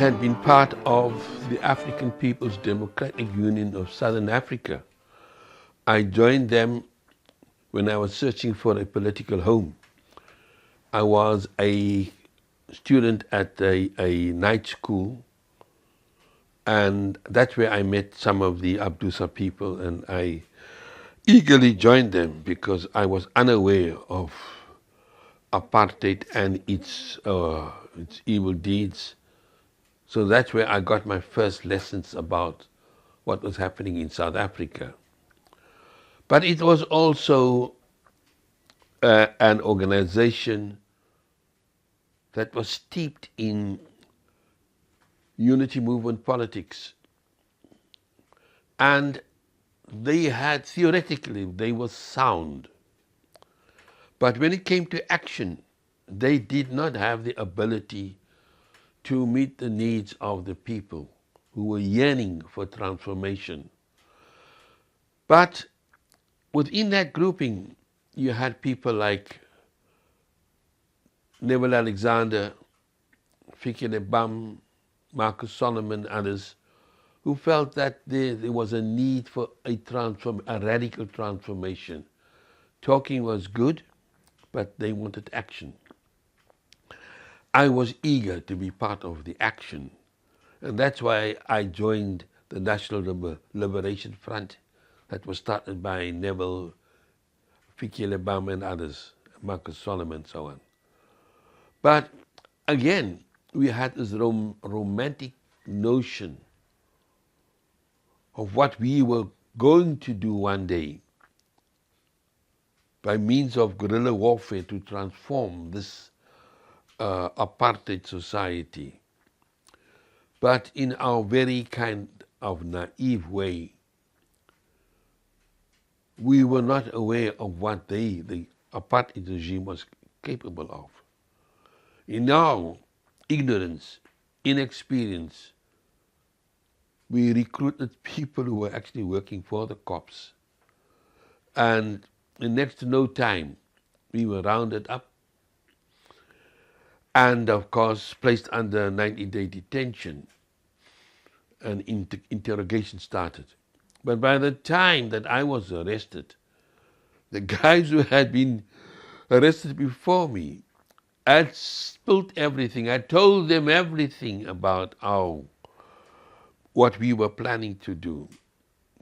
had been part of the African People's Democratic Union of Southern Africa. I joined them when I was searching for a political home. I was a student at a night school, and that's where I met some of the Abdusa people, and I eagerly joined them because I was unaware of apartheid and its evil deeds. So that's where I got my first lessons about what was happening in South Africa. But it was also an organization that was steeped in unity movement politics. And they had, theoretically, they were sound. But when it came to action, they did not have the ability to meet the needs of the people who were yearning for transformation. But within that grouping, you had people like Neville Alexander, Fikile Bam, Marcus Solomon, others, who felt that there was a need for a radical transformation. Talking was good, but they wanted action. I was eager to be part of the action, and that's why I joined the National Liberation Front that was started by Neville, Fikile Bam and others, Marcus Solomon and so on. But again, we had this romantic notion of what we were going to do one day by means of guerrilla warfare to transform this apartheid society. But in our very kind of naive way, we were not aware of what the apartheid regime was capable of. In our ignorance, inexperience, we recruited people who were actually working for the cops. And in next to no time, we were rounded up and, of course, placed under 90-day detention, and interrogation started. But by the time that I was arrested, the guys who had been arrested before me had spilled everything. I told them everything about what we were planning to do.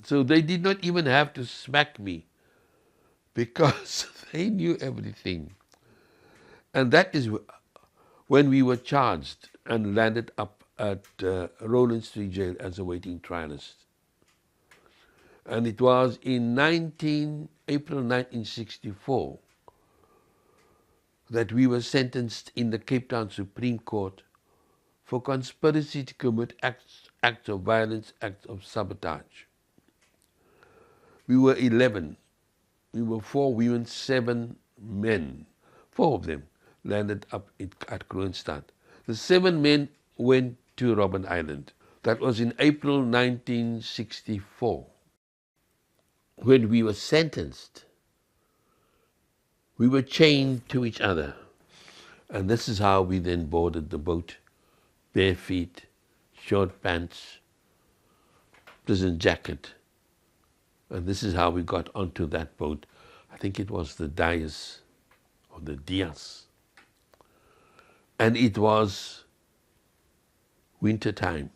So they did not even have to smack me because they knew everything. And that is when we were charged and landed up at Rowland Street Jail as a waiting trialist. And it was in April 1964 that we were sentenced in the Cape Town Supreme Court for conspiracy to commit acts of violence, acts of sabotage. We were 11. We were 4 women, 7 men. 4 of them landed up at Kroonstad. The 7 men went to Robben Island. That was in April 1964. When we were sentenced, we were chained to each other. And this is how we then boarded the boat. Bare feet, short pants, prison jacket. And this is how we got onto that boat. I think it was the Dias or the Dias. And it was winter time.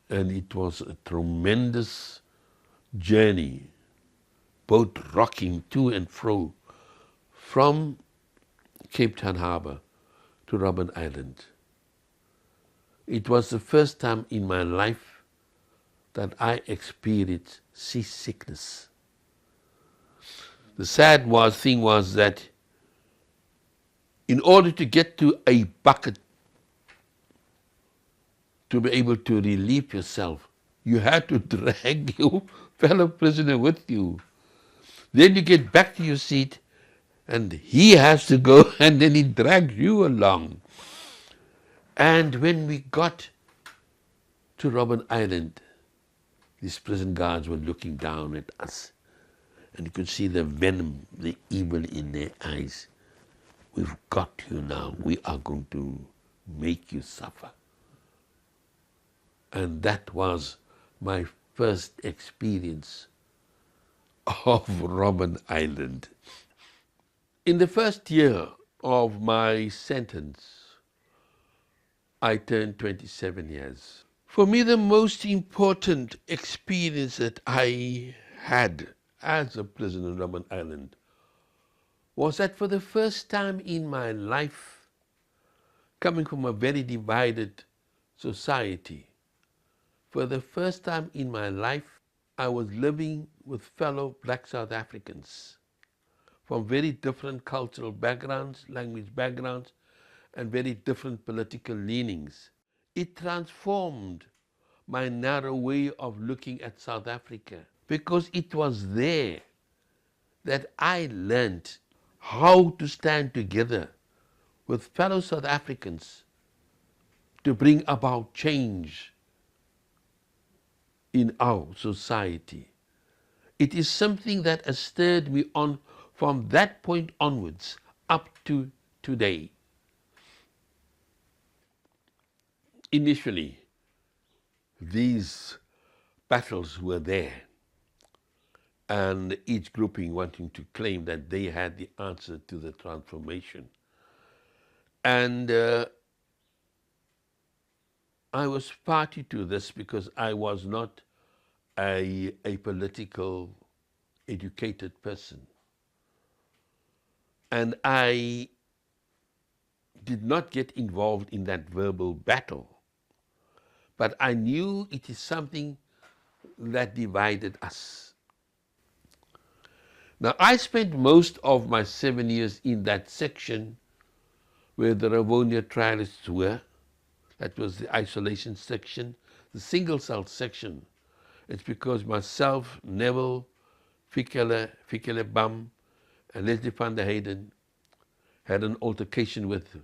And it was a tremendous journey, boat rocking to and fro from Cape Town Harbour to Robben Island. It was the first time in my life that I experienced seasickness. The sad thing was that in order to get to a bucket to be able to relieve yourself, you had to drag your fellow prisoner with you. Then you get back to your seat and he has to go and then he drags you along. And when we got to Robben Island, these prison guards were looking down at us, and you could see the venom, the evil in their eyes. We've got you now. We are going to make you suffer. And that was my first experience of Robben Island. In the first year of my sentence, I turned 27 years. For me, the most important experience that I had as a prisoner on Robben Island was that for the first time in my life, coming from a very divided society, for the first time in my life, I was living with fellow black South Africans from very different cultural backgrounds, language backgrounds, and very different political leanings. It transformed my narrow way of looking at South Africa, because it was there that I learned how to stand together with fellow South Africans to bring about change in our society. It is something that has stirred me on from that point onwards up to today. Initially, these battles were there, and each grouping wanting to claim that they had the answer to the transformation. And I was party to this because I was not a political educated person. And I did not get involved in that verbal battle. But I knew it is something that divided us. Now, I spent most of my 7 years in that section where the Rivonia trialists were. That was the isolation section, the single cell section. It's because myself, Neville, Fikele Bam, and Leslie van der Hayden had an altercation with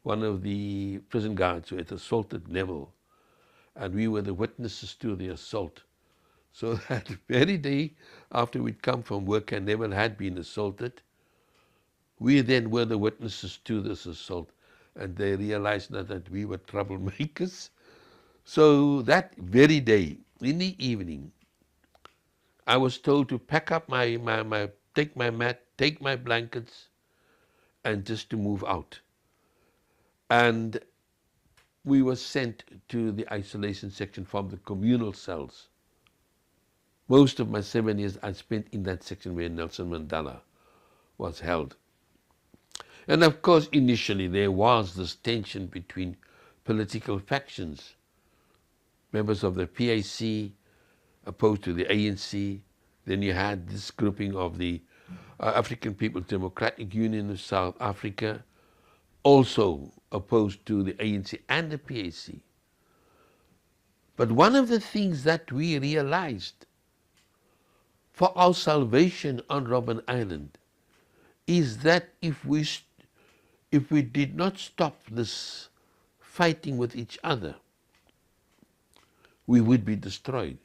one of the prison guards who had assaulted Neville, and we were the witnesses to the assault. So that very day after we'd come from work and Neville had been assaulted, we then were the witnesses to this assault, and they realized that we were troublemakers. So that very day, in the evening, I was told to pack up take my mat, take my blankets, and just to move out. And we were sent to the isolation section from the communal cells. Most of my 7 years I spent in that section where Nelson Mandela was held. And of course, initially there was this tension between political factions. Members of the PAC opposed to the ANC. Then you had this grouping of the African People's Democratic Union of South Africa, also opposed to the ANC and the PAC. But one of the things that we realized for our salvation on Robben Island is that if we did not stop this fighting with each other, we would be destroyed.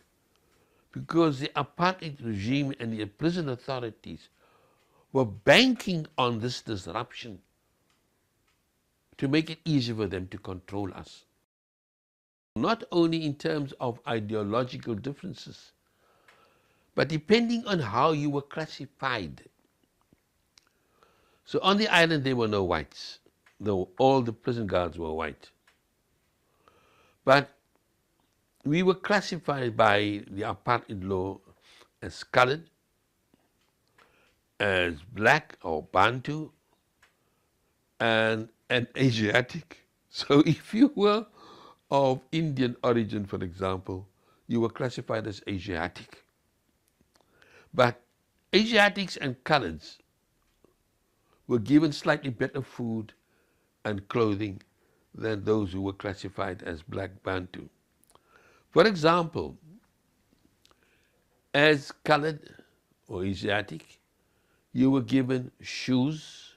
Because the apartheid regime and the prison authorities were banking on this disruption to make it easier for them to control us. Not only in terms of ideological differences, but depending on how you were classified. So on the island there were no whites, though all the prison guards were white. But we were classified by the apartheid law as colored, as black or Bantu, and Asiatic. So if you were of Indian origin, for example, you were classified as Asiatic. But Asiatics and coloreds were given slightly better food and clothing than those who were classified as black Bantu. For example, as colored or Asiatic, you were given shoes,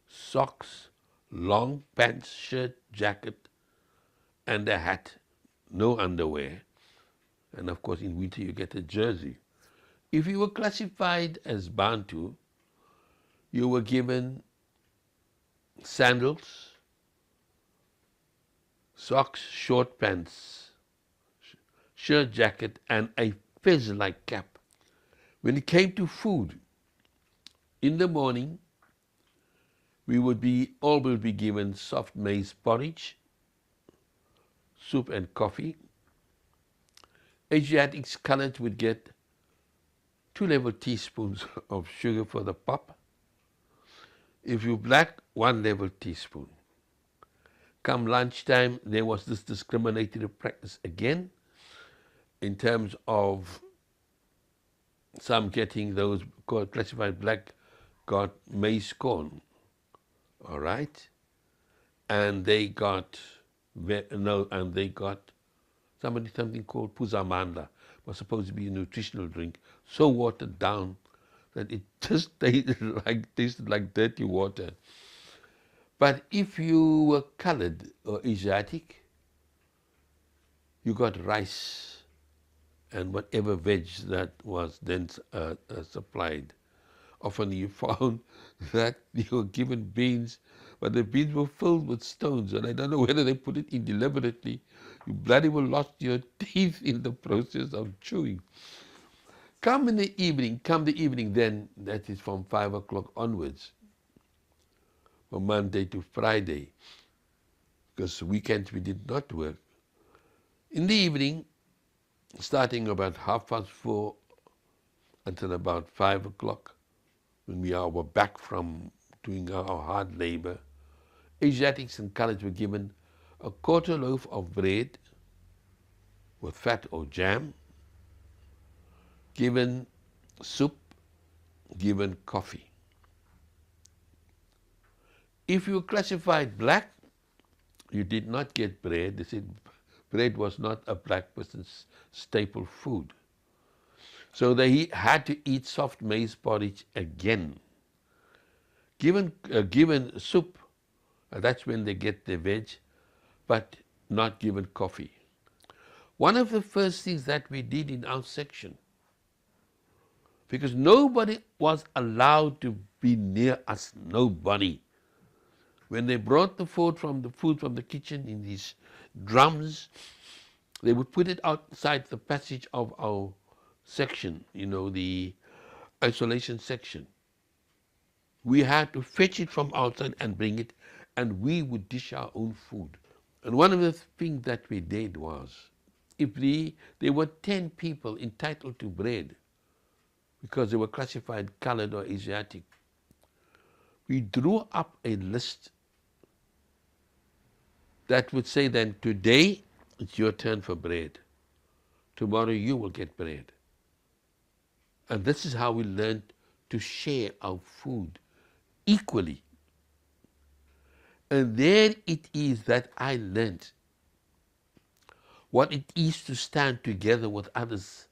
socks, long pants, shirt, jacket, and a hat, no underwear. And of course, in winter you get a jersey. If you were classified as Bantu, you were given sandals, socks, short pants, shirt jacket, and a fez-like cap. When it came to food, in the morning, all would be given soft maize porridge, soup and coffee. Asiatics colored would get 2 level teaspoons of sugar for the pop. If you black, 1 level teaspoon. Come lunchtime, there was this discriminatory practice again in terms of some getting those classified black got maize corn, all right, and they got something called puzamanda, was supposed to be a nutritional drink, so watered down that it just tasted like dirty water. But if you were colored or Asiatic, you got rice and whatever veg that was then supplied. Often you found that you were given beans, but the beans were filled with stones, and I don't know whether they put it in deliberately. You bloody well lost your teeth in the process of chewing. Come the evening then, that is from 5 o'clock onwards, from Monday to Friday, because weekends we did not work. In the evening, starting about 4:30 until about 5 o'clock, when we were back from doing our hard labor, Asiatics and colours were given a quarter loaf of bread with fat or jam, given soup, given coffee. If you were classified black, you did not get bread. They said bread was not a black person's staple food. So they had to eat soft maize porridge again. Given soup, that's when they get their veg, but not given coffee. One of the first things that we did in our section, because nobody was allowed to be near us, nobody. When they brought the food from the kitchen in these drums, they would put it outside the passage of our section, the isolation section. We had to fetch it from outside and bring it, and we would dish our own food. And one of the things that we did was, if there were 10 people entitled to bread, because they were classified colored or Asiatic, we drew up a list that would say then, today it's your turn for bread. Tomorrow you will get bread. And this is how we learned to share our food equally. And there it is that I learned what it is to stand together with others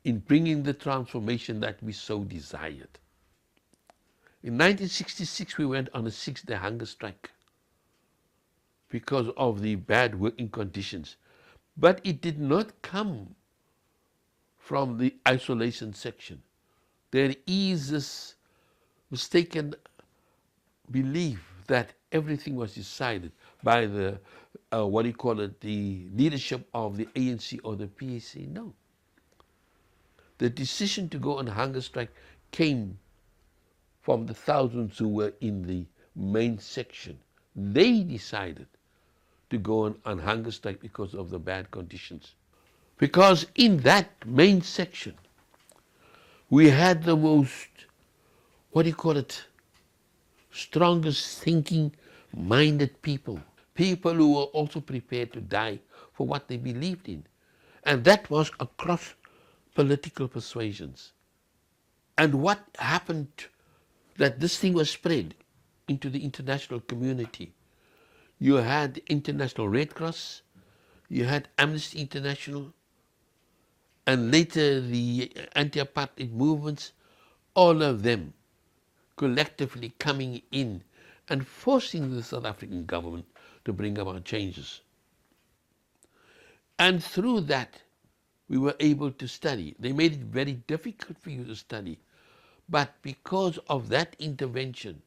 in bringing the transformation that we so desired. In 1966, we went on a 6-day hunger strike because of the bad working conditions. But it did not come from the isolation section. There is this mistaken belief that everything was decided by the, the leadership of the ANC or the PAC. No. The decision to go on hunger strike came from the thousands who were in the main section. They decided to go on hunger strike because of the bad conditions. Because in that main section, we had the most, strongest thinking, minded people. People who were also prepared to die for what they believed in. And that was across political persuasions. And what happened, that this thing was spread into the international community. You had the International Red Cross, you had Amnesty International, and later the anti-apartheid movements, all of them collectively coming in and forcing the South African government to bring about changes. And through that, we were able to study. They made it very difficult for you to study. But because of that intervention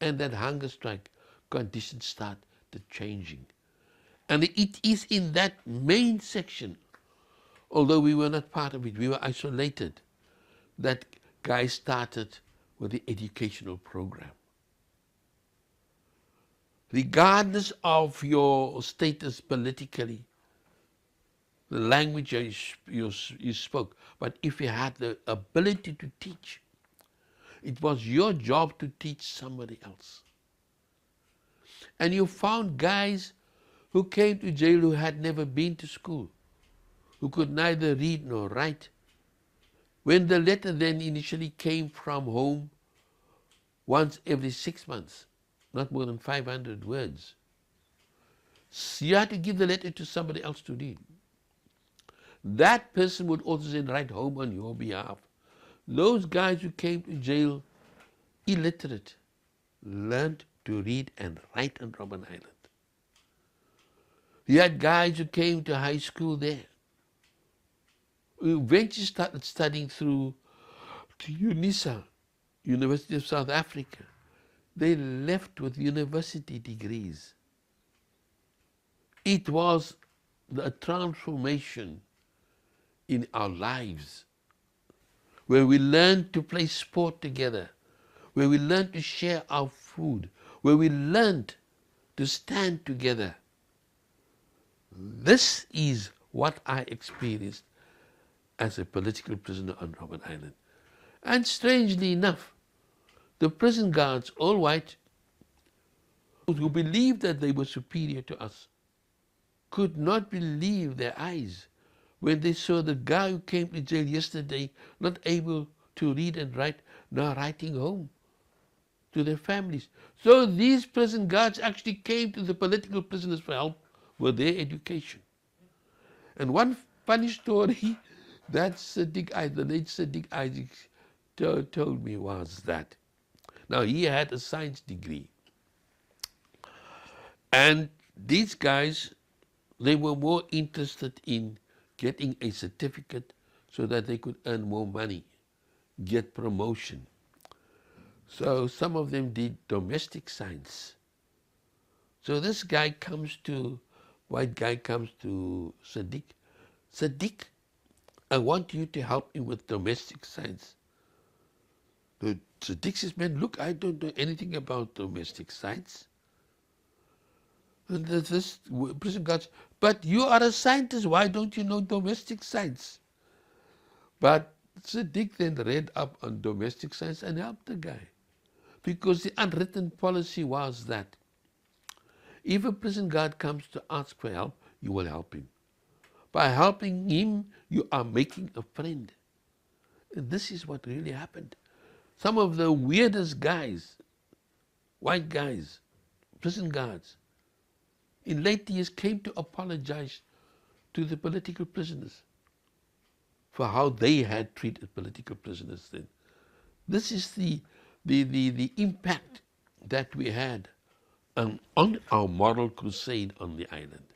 and that hunger strike, conditions started changing. And it is in that main section, although we were not part of it, we were isolated, that guys started with the educational program. Regardless of your status politically, the language you spoke, but if you had the ability to teach, it was your job to teach somebody else. And you found guys who came to jail who had never been to school, who could neither read nor write. When the letter then initially came from home once every 6 months, not more than 500 words, you had to give the letter to somebody else to read. That person would also then write home on your behalf. Those guys who came to jail illiterate learned to read and write on Robben Island. You had guys who came to high school there, who eventually started studying through to UNISA, University of South Africa. They left with university degrees. It was a transformation in our lives, where we learned to play sport together, where we learned to share our food, where we learned to stand together. This is what I experienced as a political prisoner on Robben Island. And strangely enough, the prison guards, all white, who believed that they were superior to us, could not believe their eyes when they saw the guy who came to jail yesterday not able to read and write, now writing home to their families. So these prison guards actually came to the political prisoners for help with their education. And one funny story that the late Sadiq Isaac told me was that, now he had a science degree, and these guys, they were more interested in getting a certificate so that they could earn more money, get promotion. So some of them did domestic science. So this guy comes to, white guy comes to Sadiq. Sadiq, I want you to help me with domestic science. Sadiq says, man, look, I don't know anything about domestic science. And this prison guard, but you are a scientist, why don't you know domestic science? But Sadiq then read up on domestic science and helped the guy. Because the unwritten policy was that if a prison guard comes to ask for help, you will help him. By helping him, you are making a friend. And this is what really happened. Some of the weirdest guys, white guys, prison guards, in late years came to apologize to the political prisoners for how they had treated political prisoners then. This is the impact that we had on our moral crusade on the island.